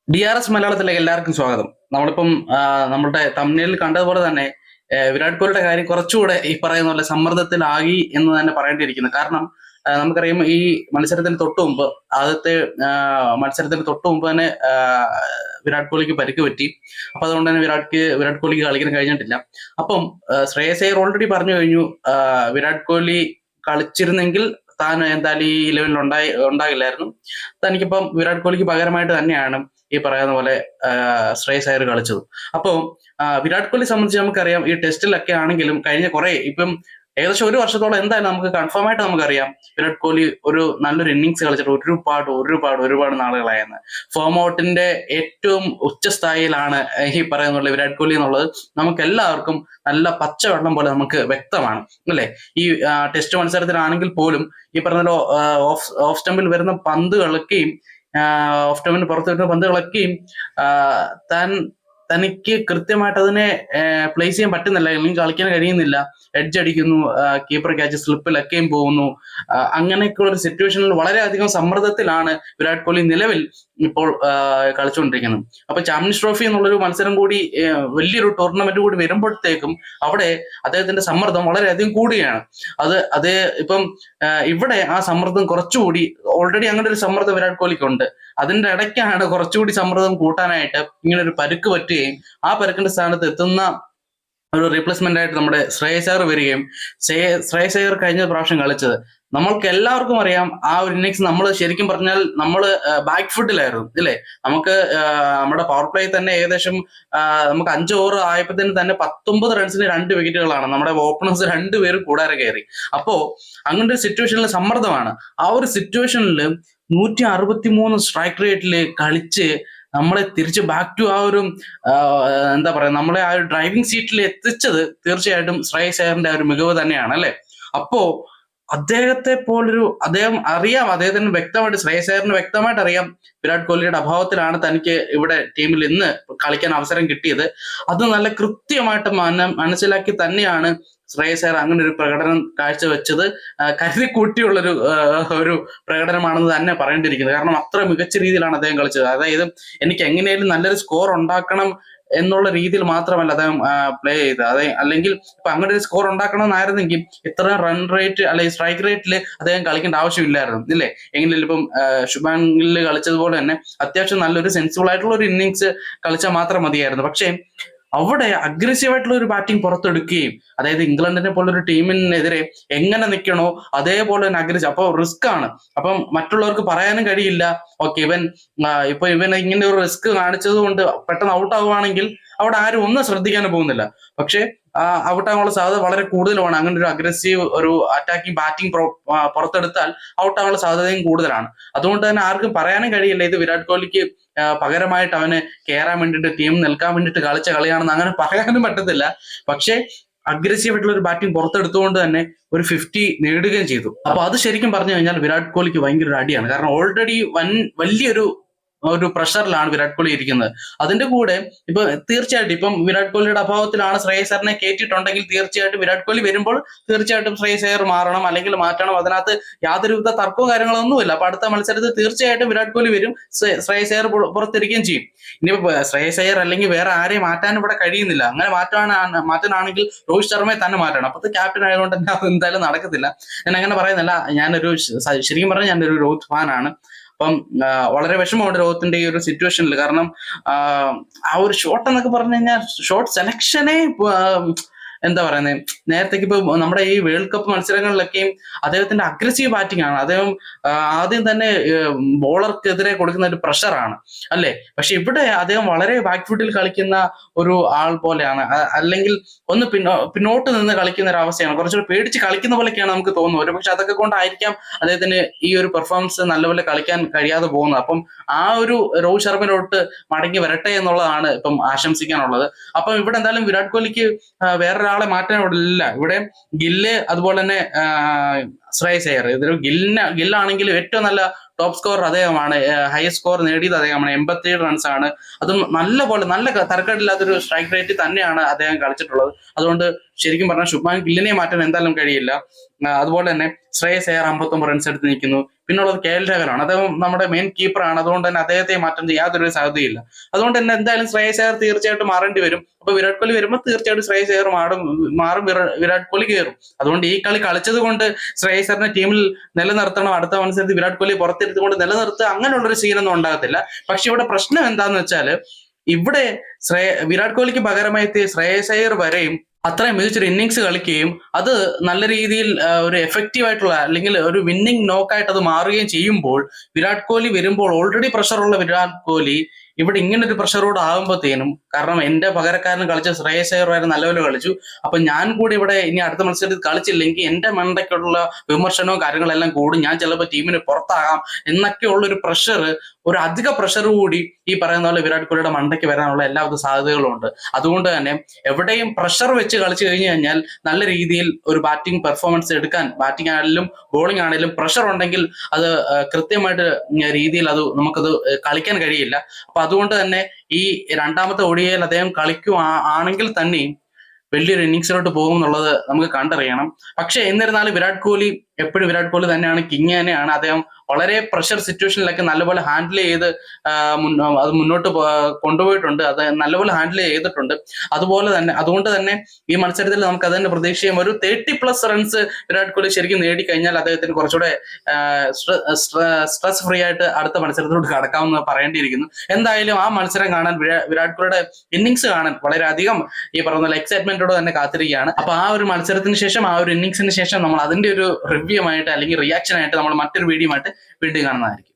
DRS മലയാളത്തിലേക്ക് എല്ലാവർക്കും സ്വാഗതം. നമ്മളിപ്പം നമ്മുടെ തമ്മിലിൽ കണ്ടതുപോലെ തന്നെ വിരാട് കോഹ്ലിയുടെ കാര്യം കുറച്ചുകൂടെ ഈ പറയുന്ന പോലെ സമ്മർദ്ദത്തിലായി എന്ന് തന്നെ പറയേണ്ടിയിരിക്കുന്നു. കാരണം നമുക്കറിയാം ഈ മത്സരത്തിന് തൊട്ടു മുമ്പ് ആദ്യത്തെ മത്സരത്തിന് തൊട്ടു മുമ്പ് തന്നെ വിരാട് കോഹ്ലിക്ക് പരിക്ക് പറ്റി. അപ്പൊ അതുകൊണ്ട് തന്നെ വിരാട് കോഹ്ലിക്ക് കളിക്കാൻ കഴിഞ്ഞിട്ടില്ല. അപ്പം ശ്രേയസ് അയ്യർ ഓൾറെഡി പറഞ്ഞു കഴിഞ്ഞു, വിരാട് കോഹ്ലി കളിച്ചിരുന്നെങ്കിൽ താൻ എന്തായാലും ഈ ലെവലിൽ ഉണ്ടാകില്ലായിരുന്നു. തനിക്കിപ്പം വിരാട് കോഹ്ലിക്ക് പകരമായിട്ട് തന്നെയാണ് ഈ പറയുന്ന പോലെ ശ്രേയസ് അയ്യർ കളിച്ചത്. അപ്പോൾ വിരാട് കോഹ്ലി സംബന്ധിച്ച് നമുക്കറിയാം, ഈ ടെസ്റ്റിലൊക്കെ ആണെങ്കിലും കഴിഞ്ഞ കുറെ ഇപ്പം ഏകദേശം ഒരു വർഷത്തോളം എന്തായാലും നമുക്ക് കൺഫേം ആയിട്ട് നമുക്കറിയാം വിരാട് കോഹ്ലി ഒരു നല്ലൊരു ഇന്നിങ്സ് കളിച്ചിട്ട് ഒരുപാട് നാളുകളായെന്ന്. ഫോം ഔട്ടിന്റെ ഏറ്റവും ഉച്ചസ്ഥായിലാണ് ഈ പറയുന്നുള്ള വിരാട് കോഹ്ലി എന്നുള്ളത് നമുക്ക് എല്ലാവർക്കും നല്ല പച്ചവെള്ളം പോലെ നമുക്ക് വ്യക്തമാണ്, അല്ലെ? ഈ ടെസ്റ്റ് മത്സരത്തിലാണെങ്കിൽ പോലും ഈ പറഞ്ഞ ഓഫ് സ്റ്റമ്പിൽ വരുന്ന പന്തുകളൊക്കെയും ഓഫ് സ്റ്റമ്പിന് പുറത്ത് വരുന്ന പന്തുകളൊക്കെയും തനിക്ക് കൃത്യമായിട്ട് അതിനെ പ്ലേസ് ചെയ്യാൻ പറ്റുന്നില്ല, അല്ലെങ്കിൽ കളിക്കാൻ കഴിയുന്നില്ല. എഡ്ജ് അടിക്കുന്നു, കീപ്പർ ക്യാച്ച് സ്ലിപ്പിലൊക്കെയും പോകുന്നു. അങ്ങനെയൊക്കെയുള്ള ഒരു സിറ്റുവേഷനിൽ വളരെയധികം സമ്മർദ്ദത്തിലാണ് വിരാട് കോഹ്ലി നിലവിൽ ഇപ്പോൾ കളിച്ചുകൊണ്ടിരിക്കുന്നത്. അപ്പൊ ചാമ്പ്യൻസ് ട്രോഫി എന്നുള്ളൊരു മത്സരം കൂടി, വലിയൊരു ടൂർണമെന്റ് കൂടി വരുമ്പോഴത്തേക്കും അവിടെ അദ്ദേഹത്തിന്റെ സമ്മർദ്ദം വളരെയധികം കൂടുകയാണ്. അത് ഇപ്പം ഇവിടെ ആ സമ്മർദ്ദം കുറച്ചുകൂടി, ഓൾറെഡി അങ്ങനെ ഒരു സമ്മർദ്ദം വിരാട് കോഹ്ലിക്ക് ഉണ്ട്. അതിന്റെ ഇടയ്ക്കാണ് കുറച്ചുകൂടി സമ്മർദ്ദം കൂട്ടാനായിട്ട് ഇങ്ങനെ ഒരു പരുക്ക് പറ്റുകയും ആ പരുക്കിന്റെ സ്ഥാനത്ത് എത്തുന്ന ഒരു റീപ്ലേസ്മെന്റ് ആയിട്ട് നമ്മുടെ ശ്രേയസ് അയ്യർ വരികയും, ശ്രേയസ് അയ്യർ കഴിഞ്ഞ പ്രാവശ്യം കളിച്ചത് നമ്മൾക്ക് എല്ലാവർക്കും അറിയാം. ആ ഒരു ഇന്നിങ്സ് നമ്മൾ ശരിക്കും പറഞ്ഞാൽ നമ്മൾ ബാക്ക് ഫുട്ടിലായിരുന്നു, ഇല്ലേ? നമുക്ക് നമ്മുടെ പവർ പ്ലേ തന്നെ ഏകദേശം നമുക്ക് 5 ഓവർ ആയപ്പോഴത്തേന് തന്നെ 19 റൺസിന് 2 വിക്കറ്റുകളാണ്. നമ്മുടെ ഓപ്പണേഴ്സ് 2 പേരും കൂടാതെ കയറി. അപ്പോ അങ്ങനെ ഒരു സിറ്റുവേഷനിൽ സമ്മർദ്ദമാണ്. ആ ഒരു സിറ്റുവേഷനിൽ 163 സ്ട്രൈക്ക് റേറ്റിൽ കളിച്ച് നമ്മളെ തിരിച്ച് ബാക്ക് ടു ആ ഒരു എന്താ പറയാ, നമ്മളെ ആ ഒരു ഡ്രൈവിംഗ് സീറ്റിൽ എത്തിച്ചത് തീർച്ചയായിട്ടും ശ്രേയസ് അയ്യറിന്റെ ആ ഒരു മികവ് തന്നെയാണ്, അല്ലെ? അപ്പോ അദ്ദേഹം അറിയാം, അദ്ദേഹത്തിന് വ്യക്തമായിട്ട്, ശ്രേയസ് അയ്യറിന് വ്യക്തമായിട്ട് അറിയാം വിരാട് കോഹ്ലിയുടെ അഭാവത്തിലാണ് തനിക്ക് ഇവിടെ ടീമിൽ ഇന്ന് കളിക്കാൻ അവസരം കിട്ടിയത്. അത് നല്ല കൃത്യമായിട്ട് മനസ്സിലാക്കി തന്നെയാണ് ശ്രേയസ് അയ്യർ അങ്ങനെ ഒരു പ്രകടനം കാഴ്ചവെച്ചത്. കരുതി കൂട്ടിയുള്ളൊരു ഒരു പ്രകടനമാണെന്ന് തന്നെ പറയേണ്ടിയിരിക്കുന്നത്. കാരണം അത്ര മികച്ച രീതിയിലാണ് അദ്ദേഹം കളിച്ചത്. അതായത് എനിക്ക് എങ്ങനെയാലും നല്ലൊരു സ്കോർ ഉണ്ടാക്കണം എന്നുള്ള രീതിയിൽ മാത്രമല്ല അദ്ദേഹം പ്ലേ ചെയ്തത്. അല്ലെങ്കിൽ ഇപ്പൊ അങ്ങനെ ഒരു സ്കോർ ഉണ്ടാക്കണം എന്നായിരുന്നെങ്കിൽ ഇത്ര റൺ റേറ്റ് അല്ലെങ്കിൽ സ്ട്രൈക്ക് റേറ്റിൽ അദ്ദേഹം കളിക്കേണ്ട ആവശ്യമില്ലായിരുന്നു, ഇല്ലേ? എങ്കിലും ഇപ്പം ശുഭാൻ ഗില്ല് കളിച്ചതുപോലെ തന്നെ അത്യാവശ്യം നല്ലൊരു സെൻസിബിൾ ആയിട്ടുള്ള ഒരു ഇന്നിങ്സ് കളിച്ചാൽ മാത്രം മതിയായിരുന്നു. പക്ഷേ അവിടെ അഗ്രസീവ് ആയിട്ടുള്ള ഒരു ബാറ്റിംഗ് പുറത്തെടുക്കുകയും, അതായത് ഇംഗ്ലണ്ടിനെ പോലൊരു ടീമിനെതിരെ എങ്ങനെ നിൽക്കണോ അതേപോലെ തന്നെ അഗ്രസീവ്. അപ്പൊ റിസ്ക് ആണ്. അപ്പം മറ്റുള്ളവർക്ക് പറയാനും കഴിയില്ല, ഓക്കെ ഇവൻ ഇങ്ങനെ ഒരു റിസ്ക് കാണിച്ചത് കൊണ്ട് പെട്ടെന്ന് ഔട്ട് ആവുകയാണെങ്കിൽ അവിടെ ആരും ഒന്നും ശ്രദ്ധിക്കാനും പോകുന്നില്ല. പക്ഷെ ഔട്ടാകാനുള്ള സാധ്യത വളരെ കൂടുതലുമാണ്. അങ്ങനെ ഒരു അഗ്രസീവ് ഒരു അറ്റാക്കിംഗ് ബാറ്റിംഗ് പുറത്തെടുത്താൽ ഔട്ടാകാനുള്ള സാധ്യതയും കൂടുതലാണ്. അതുകൊണ്ട് തന്നെ ആർക്കും പറയാനും കഴിയില്ല ഇത് വിരാട് കോഹ്ലിക്ക് പകരമായിട്ട് അവന് കയറാൻ വേണ്ടിയിട്ട്, ടീം നിൽക്കാൻ വേണ്ടിയിട്ട് കളിച്ച കളിയാണെന്ന് അങ്ങനെ പറയാനും പറ്റത്തില്ല. പക്ഷേ അഗ്രസീവ് ആയിട്ടുള്ള ഒരു ബാറ്റിംഗ് പുറത്തെടുത്തുകൊണ്ട് തന്നെ ഒരു 50 നേടുകയും ചെയ്തു. അപ്പൊ അത് ശരിക്കും പറഞ്ഞു കഴിഞ്ഞാൽ വിരാട് കോഹ്ലിക്ക് ഭയങ്കര ഒരു അടിയാണ്. കാരണം ഓൾറെഡി വലിയൊരു പ്രഷറിലാണ് വിരാട് കോഹ്ലി ഇരിക്കുന്നത്. അതിന്റെ കൂടെ ഇപ്പൊ തീർച്ചയായിട്ടും ഇപ്പം വിരാട് കോഹ്ലിയുടെ അഭാവത്തിലാണ് ശ്രേയസ് അയ്യറിനെ കയറ്റിയിട്ടുണ്ടെങ്കിൽ തീർച്ചയായിട്ടും വിരാട് കോഹ്ലി വരുമ്പോൾ തീർച്ചയായിട്ടും ശ്രേയസ് അയ്യർ മാറണം, അല്ലെങ്കിൽ മാറ്റണം. അതിനകത്ത് യാതൊരുവിധ തർക്കവും കാര്യങ്ങളൊന്നുമില്ല. അപ്പൊ അടുത്ത മത്സരത്തിൽ തീർച്ചയായിട്ടും വിരാട് കോഹ്ലി വരും, ശ്രേയസ് അയ്യർ പുറത്തിരിക്കുകയും ചെയ്യും. ഇനിയിപ്പോ ശ്രേയസ് അയ്യർ അല്ലെങ്കിൽ വേറെ ആരെയും മാറ്റാൻ ഇവിടെ കഴിയുന്നില്ല. അങ്ങനെ മാറ്റാനാണെങ്കിൽ രോഹിത് ശർമ്മയെ തന്നെ മാറ്റണം. അപ്പത്തെ ക്യാപ്റ്റൻ ആയതുകൊണ്ട് തന്നെ അത് എന്തായാലും നടക്കത്തില്ല. ഞാൻ അങ്ങനെ പറയുന്നില്ല. ശരിക്കും പറഞ്ഞാൽ ഞാനൊരു രോഹിത് ഫാനാണ്. അപ്പം വളരെ വിഷമമുണ്ട് രോഹിത്തിന്റെ ഈ ഒരു സിറ്റുവേഷനിൽ. കാരണം ആ ഒരു ഷോട്ട് എന്നൊക്കെ പറഞ്ഞു കഴിഞ്ഞാൽ ഷോട്ട് സെലക്ഷനെ എന്താ പറയുന്നത്, നേരത്തേക്ക് ഇപ്പൊ നമ്മുടെ ഈ വേൾഡ് കപ്പ് മത്സരങ്ങളിലൊക്കെയും അദ്ദേഹത്തിന്റെ അഗ്രസീവ് ബാറ്റിംഗ് ആണ്. അദ്ദേഹം ആദ്യം തന്നെ ബോളർക്കെതിരെ കൊടുക്കുന്ന ഒരു പ്രഷറാണ്, അല്ലെ? പക്ഷെ ഇവിടെ അദ്ദേഹം വളരെ ബാക്ക് ഫുട്ടിൽ കളിക്കുന്ന ഒരു ആൾ പോലെയാണ്. അല്ലെങ്കിൽ ഒന്ന് പിന്നോട്ട് നിന്ന് കളിക്കുന്ന ഒരു അവസ്ഥയാണ്. കുറച്ചുകൂടി പേടിച്ച് കളിക്കുന്ന പോലെയൊക്കെയാണ് നമുക്ക് തോന്നുന്നത്. പക്ഷെ അതൊക്കെ കൊണ്ടായിരിക്കാം അദ്ദേഹത്തിന് ഈ ഒരു പെർഫോമൻസ് നല്ലപോലെ കളിക്കാൻ കഴിയാതെ പോകുന്നത്. അപ്പം ആ ഒരു രോഹിത് ശർമ്മയിലോട്ട് മടങ്ങി വരട്ടെ എന്നുള്ളതാണ് ഇപ്പം ആശംസിക്കാനുള്ളത്. അപ്പം ഇവിടെ എന്തായാലും വിരാട് കോഹ്ലിക്ക് വേറൊരാളെ മാറ്റാൻ ഇവിടെ ഇല്ല. ഇവിടെ ഗില്ല്, അതുപോലെ തന്നെ ശ്രേയസ് അയ്യർ. ഇതൊരു ഗില്ലാണെങ്കിലും ഏറ്റവും നല്ല ടോപ്പ് സ്കോർ അദ്ദേഹമാണ്. ഹയസ്റ്റ് സ്കോർ നേടിയത് അദ്ദേഹമാണ്. 87 റൺസ് ആണ്. അതും നല്ല തരക്കേടില്ലാത്തൊരു സ്ട്രൈക്ക് റേറ്റ് തന്നെയാണ് അദ്ദേഹം കളിച്ചിട്ടുള്ളത്. അതുകൊണ്ട് ശരിക്കും പറഞ്ഞാൽ ശുഭ്മാൻ ഗില്ലിനെ മാറ്റാൻ എന്തായാലും കഴിയില്ല. അതുപോലെ തന്നെ ശ്രേയസ് അയ്യർ 59 റൺസ് എടുത്ത് നിൽക്കുന്നു. പിന്നുള്ളത് KL രാഹുലാണ്. അദ്ദേഹം നമ്മുടെ മെയിൻ കീപ്പറാണ്. അതുകൊണ്ട് തന്നെ അദ്ദേഹത്തെ മാറ്റാൻ യാതൊരു സാധ്യതയില്ല. അതുകൊണ്ട് തന്നെ എന്തായാലും ശ്രേയസ് അയ്യർ തീർച്ചയായിട്ടും മാറേണ്ടി വരും. അപ്പൊ വിരാട് കോഹ്ലി വരുമ്പോൾ തീർച്ചയായിട്ടും ശ്രേയസ് അയ്യർ മാറും, വിരാട് കോഹ്ലി കയറും. അതുകൊണ്ട് ഈ കളി കളിച്ചത് കൊണ്ട് ശ്രേയസ് അയ്യറിനെ ടീമിൽ നിലനിർത്തണം, അടുത്ത മത്സരത്തിൽ വിരാട് കോഹ്ലി പുറത്തിരുത്തുകൊണ്ട് നിലനിർത്തുക, അങ്ങനെയുള്ളൊരു സീനൊന്നും ഉണ്ടാകത്തില്ല. പക്ഷെ ഇവിടെ പ്രശ്നം എന്താന്ന് വെച്ചാല് ഇവിടെ വിരാട് കോഹ്ലിക്ക് പകരമായി എത്തിയ ശ്രേയസ് അയ്യർ വരെയും അത്രയും മികച്ചൊരു ഇന്നിങ്സ് കളിക്കുകയും അത് നല്ല രീതിയിൽ ഒരു എഫക്റ്റീവ് ആയിട്ടുള്ള അല്ലെങ്കിൽ ഒരു വിന്നിംഗ് നോക്കായിട്ട് അത് മാറുകയും ചെയ്യുമ്പോൾ വിരാട് കോഹ്ലി വരുമ്പോൾ ഓൾറെഡി പ്രഷറുള്ള വിരാട് കോഹ്ലി ഇവിടെ ഇങ്ങനെ ഒരു പ്രഷറോട് ആകുമ്പോഴത്തേനും, കാരണം എന്റെ പകരക്കാരൻ കളിച്ച ശ്രേയസ് അയ്യർ വരെ നല്ലപോലെ കളിച്ചു, അപ്പൊ ഞാൻ കൂടി ഇവിടെ ഇനി അടുത്ത മത്സരത്തിൽ കളിച്ചില്ലെങ്കിൽ എന്റെ മണ്ടയ്ക്കുള്ള വിമർശനവും കാര്യങ്ങളെല്ലാം കൂടി ഞാൻ ചിലപ്പോൾ ടീമിന് പുറത്താകാം എന്നൊക്കെയുള്ള ഒരു പ്രഷർ, ഒരു അധിക പ്രഷർ കൂടി ഈ പറയുന്ന പോലെ വിരാട് കോഹ്ലിയുടെ മണ്ടയ്ക്ക് വരാനുള്ള എല്ലാവിധ സാധ്യതകളും ഉണ്ട്. അതുകൊണ്ട് തന്നെ എവിടെയും പ്രഷർ വെച്ച് കളിച്ചു കഴിഞ്ഞു കഴിഞ്ഞാൽ നല്ല രീതിയിൽ ഒരു ബാറ്റിംഗ് പെർഫോമൻസ് എടുക്കാൻ, ബാറ്റിംഗ് ആണെങ്കിലും ബോളിംഗ് ആണെങ്കിലും പ്രഷർ ഉണ്ടെങ്കിൽ അത് കൃത്യമായിട്ട് രീതിയിൽ നമുക്കത് കളിക്കാൻ കഴിയില്ല. അപ്പൊ അതുകൊണ്ട് തന്നെ ഈ രണ്ടാമത്തെ ODIയിൽ അദ്ദേഹം കളിക്കുവാണെങ്കിൽ തന്നെയും വലിയൊരു ഇന്നിങ്സിലോട്ട് പോകും എന്നുള്ളത് നമുക്ക് കണ്ടറിയണം. പക്ഷെ എന്നിരുന്നാലും വിരാട് കോഹ്ലി എപ്പോഴും വിരാട് കോഹ്ലി തന്നെയാണ്, കിങ് തന്നെയാണ്. അദ്ദേഹം വളരെ പ്രഷർ സിറ്റുവേഷനിലൊക്കെ നല്ലപോലെ ഹാൻഡിൽ ചെയ്ത് അത് മുന്നോട്ട് കൊണ്ടുപോയിട്ടുണ്ട്, അത് നല്ലപോലെ ഹാൻഡിൽ ചെയ്തിട്ടുണ്ട്. അതുകൊണ്ട് തന്നെ ഈ മത്സരത്തിൽ നമുക്ക് അത് തന്നെ പ്രതീക്ഷ ചെയ്യാം. ഒരു 30+ റൺസ് വിരാട് കോഹ്ലി ശരിക്കും നേടിക്കഴിഞ്ഞാൽ അദ്ദേഹത്തിന് കുറച്ചുകൂടെ സ്ട്രെസ് ഫ്രീ ആയിട്ട് അടുത്ത മത്സരത്തിലോട്ട് കടക്കാമെന്ന് പറയേണ്ടിയിരിക്കുന്നു. എന്തായാലും ആ മത്സരം കാണാൻ, വിരാട് കോഹ്ലിയുടെ ഇന്നിങ്സ് കാണാൻ വളരെയധികം ഈ പറയുന്ന എക്സൈറ്റ്മെന്റോടെ തന്നെ കാത്തിരിക്കുകയാണ്. അപ്പൊ ആ ഒരു മത്സരത്തിന് ശേഷം, ആ ഒരു ഇന്നിങ്സിന് ശേഷം നമ്മൾ അതിന്റെ ഒരു റിവ്യൂ ആയിട്ട് അല്ലെങ്കിൽ റിയാക്ഷൻ ആയിട്ട് നമ്മൾ മറ്റൊരു വീഡിയോ ആയിട്ട് വീണ്ടും കാണുന്നതായിരിക്കും.